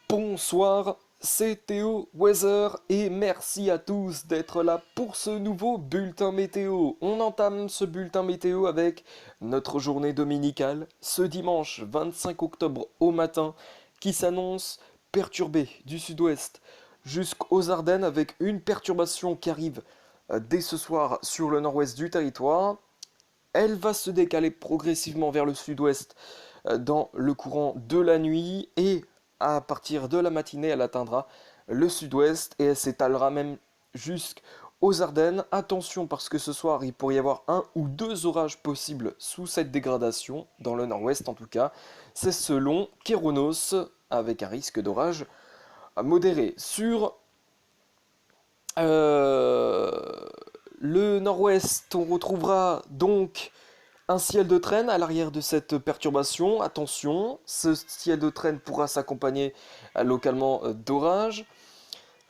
Bonsoir, c'est Théo Weather et merci à tous d'être là pour ce nouveau bulletin météo. On entame ce bulletin météo avec notre journée dominicale ce dimanche 25 octobre au matin qui s'annonce perturbée du sud-ouest jusqu'aux Ardennes avec une perturbation qui arrive dès ce soir sur le nord-ouest du territoire. Elle va se décaler progressivement vers le sud-ouest dans le courant de la nuit et à partir de la matinée, elle atteindra le sud-ouest et elle s'étalera même jusqu'aux Ardennes. Attention parce que ce soir, il pourrait y avoir un ou deux orages possibles sous cette dégradation, dans le nord-ouest en tout cas. C'est selon Kéronos, avec un risque d'orage modéré. Sur euh, le nord-ouest, on retrouvera donc un ciel de traîne à l'arrière de cette perturbation. Attention, ce ciel de traîne pourra s'accompagner localement d'orages.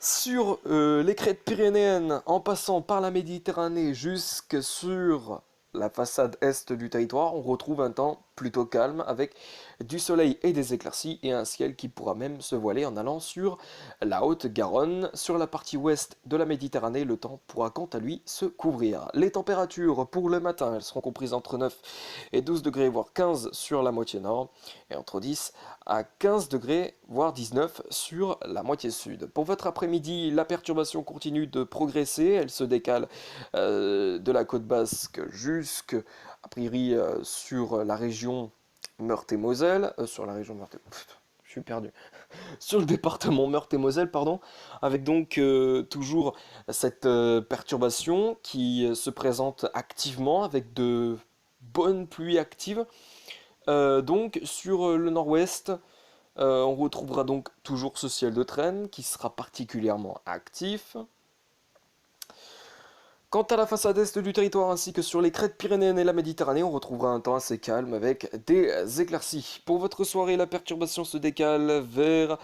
Sur les crêtes pyrénéennes, en passant par la Méditerranée jusque sur la façade est du territoire, on retrouve un temps plutôt calme avec du soleil et des éclaircies et un ciel qui pourra même se voiler en allant sur la Haute-Garonne. Sur la partie ouest de la Méditerranée, le temps pourra quant à lui se couvrir. Les températures pour le matin, elles seront comprises entre 9 et 12 degrés, voire 15 sur la moitié nord, et entre 10 à 15 degrés, voire 19 sur la moitié sud. Pour votre après-midi, la perturbation continue de progresser, elle se décale de la côte basque jusque, a priori, sur la région Meurthe-et-Moselle, sur la région Meurthe, je suis perdu, sur le département Meurthe-et-Moselle, pardon, avec donc toujours cette perturbation qui se présente activement avec de bonnes pluies actives. Donc sur le nord-ouest, on retrouvera donc toujours ce ciel de traîne qui sera particulièrement actif. Quant à la façade est du territoire ainsi que sur les crêtes pyrénéennes et la Méditerranée, on retrouvera un temps assez calme avec des éclaircies. Pour votre soirée, la perturbation se décale vers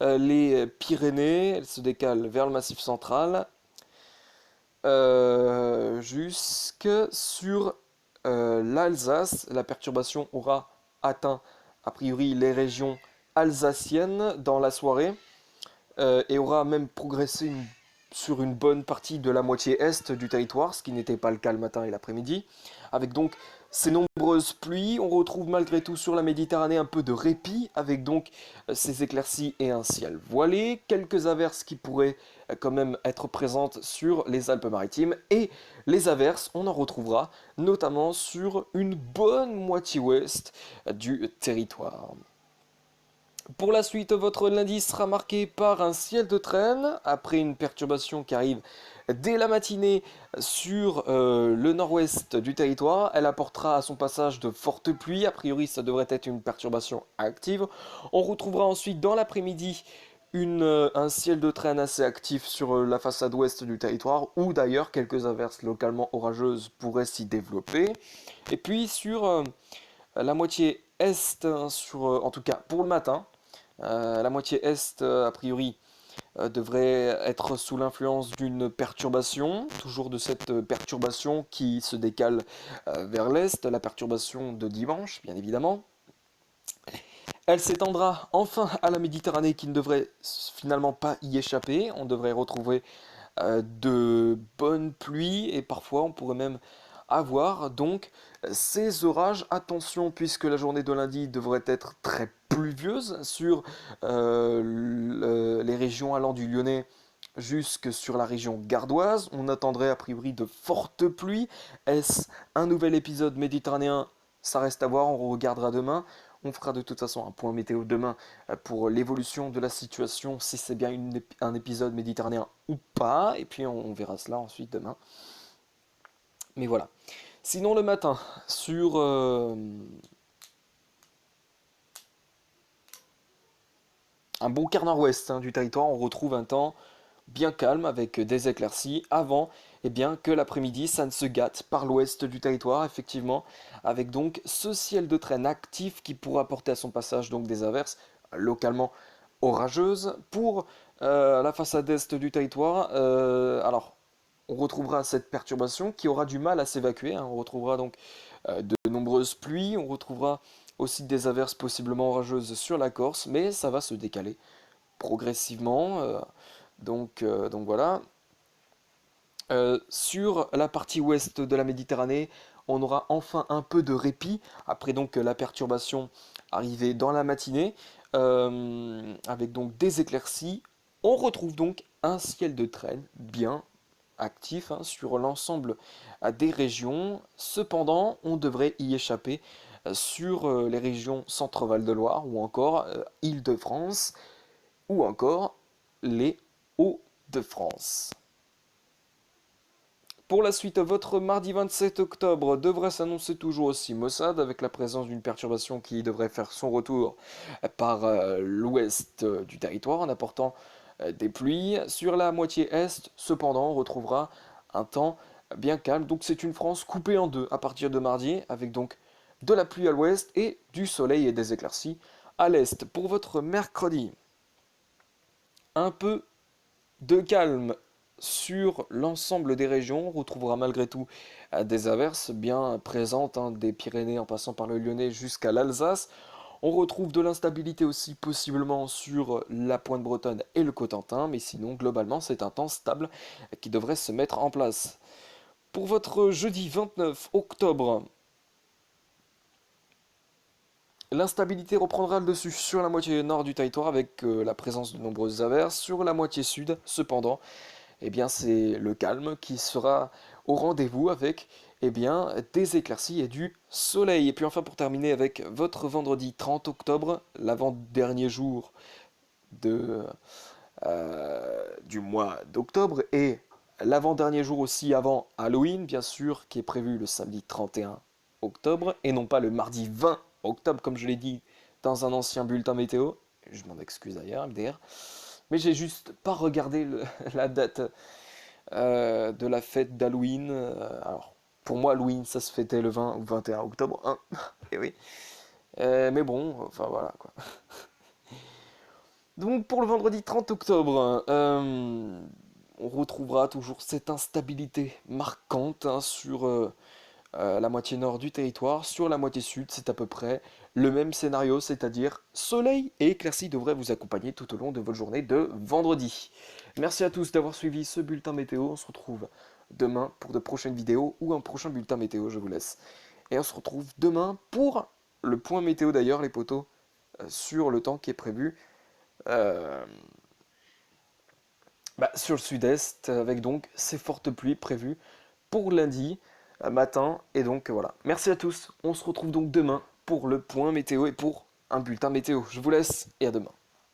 les Pyrénées, elle se décale vers le Massif central, jusque sur l'Alsace. La perturbation aura atteint a priori les régions alsaciennes dans la soirée et aura même progressé sur une bonne partie de la moitié est du territoire, ce qui n'était pas le cas le matin et l'après-midi. Avec donc ces nombreuses pluies, on retrouve malgré tout sur la Méditerranée un peu de répit, avec donc ces éclaircies et un ciel voilé, quelques averses qui pourraient quand même être présentes sur les Alpes-Maritimes, et les averses, on en retrouvera notamment sur une bonne moitié ouest du territoire. Pour la suite, votre lundi sera marqué par un ciel de traîne, après une perturbation qui arrive dès la matinée sur le nord-ouest du territoire. Elle apportera à son passage de fortes pluies, a priori ça devrait être une perturbation active. On retrouvera ensuite dans l'après-midi un ciel de traîne assez actif sur la façade ouest du territoire, où d'ailleurs quelques averses localement orageuses pourraient s'y développer. Et puis sur la moitié est, hein, en tout cas pour le matin, la moitié est, a priori, devrait être sous l'influence d'une perturbation, toujours de cette perturbation qui se décale vers l'est, la perturbation de dimanche, bien évidemment. Elle s'étendra enfin à la Méditerranée qui ne devrait finalement pas y échapper. On devrait retrouver de bonnes pluies et parfois on pourrait même avoir donc ces orages. Attention puisque la journée de lundi devrait être très pluvieuse sur les régions allant du Lyonnais jusque sur la région gardoise. On attendrait a priori de fortes pluies. Est-ce un nouvel épisode méditerranéen? Ça reste à voir, on regardera demain. On fera de toute façon un point météo demain pour l'évolution de la situation, si c'est bien un épisode méditerranéen ou pas. Et puis on verra cela ensuite demain. Mais voilà. Sinon le matin, sur un bon quart nord-ouest du territoire, on retrouve un temps bien calme avec des éclaircies avant que l'après-midi ça ne se gâte par l'ouest du territoire effectivement avec donc ce ciel de traîne actif qui pourra porter à son passage donc des averses localement orageuses pour la façade est du territoire. Alors on retrouvera cette perturbation qui aura du mal à s'évacuer, hein. On retrouvera donc de nombreuses pluies, on retrouvera aussi des averses possiblement orageuses sur la Corse, mais ça va se décaler progressivement. Donc voilà. Sur la partie ouest de la Méditerranée, on aura enfin un peu de répit après donc la perturbation arrivée dans la matinée, avec donc des éclaircies. On retrouve donc un ciel de traîne bien actif hein, sur l'ensemble des régions. Cependant, on devrait y échapper sur les régions Centre-Val de Loire ou encore Île-de-France ou encore les Hauts-de-France. Pour la suite, votre mardi 27 octobre devrait s'annoncer toujours aussi maussade avec la présence d'une perturbation qui devrait faire son retour par l'ouest du territoire en apportant des pluies. Sur la moitié est, cependant, on retrouvera un temps bien calme. Donc c'est une France coupée en deux à partir de mardi avec donc de la pluie à l'ouest et du soleil et des éclaircies à l'est. Pour votre mercredi, un peu de calme sur l'ensemble des régions. On retrouvera malgré tout des averses bien présentes, hein, des Pyrénées en passant par le Lyonnais jusqu'à l'Alsace. On retrouve de l'instabilité aussi possiblement sur la Pointe-Bretonne et le Cotentin, mais sinon globalement c'est un temps stable qui devrait se mettre en place. Pour votre jeudi 29 octobre, l'instabilité reprendra le dessus sur la moitié nord du territoire avec la présence de nombreuses averses. Sur la moitié sud, cependant, eh bien c'est le calme qui sera au rendez-vous avec eh bien, des éclaircies et du soleil. Et puis enfin pour terminer avec votre vendredi 30 octobre, l'avant-dernier jour du mois d'octobre et l'avant-dernier jour aussi avant Halloween, bien sûr, qui est prévu le samedi 31 octobre et non pas le mardi 20 octobre comme je l'ai dit dans un ancien bulletin météo. Je m'en excuse d'ailleurs, MDR. Mais j'ai juste pas regardé la date de la fête d'Halloween. Alors, pour moi, Halloween, ça se fêtait le 20 ou 21 octobre, hein. Et oui. Mais bon, enfin voilà quoi. Donc pour le vendredi 30 octobre, on retrouvera toujours cette instabilité marquante hein, sur la moitié nord du territoire. Sur la moitié sud, c'est à peu près le même scénario, c'est-à-dire soleil et éclaircies devraient vous accompagner tout au long de votre journée de vendredi. Merci à tous d'avoir suivi ce bulletin météo. On se retrouve demain pour de prochaines vidéos ou un prochain bulletin météo, je vous laisse. Et on se retrouve demain pour le point météo d'ailleurs, les potos, sur le temps qui est prévu euh, sur le sud-est, avec donc ces fortes pluies prévues pour lundi matin. Et donc voilà. Merci à tous. On se retrouve donc demain pour le point météo et pour un bulletin météo. Je vous laisse et à demain.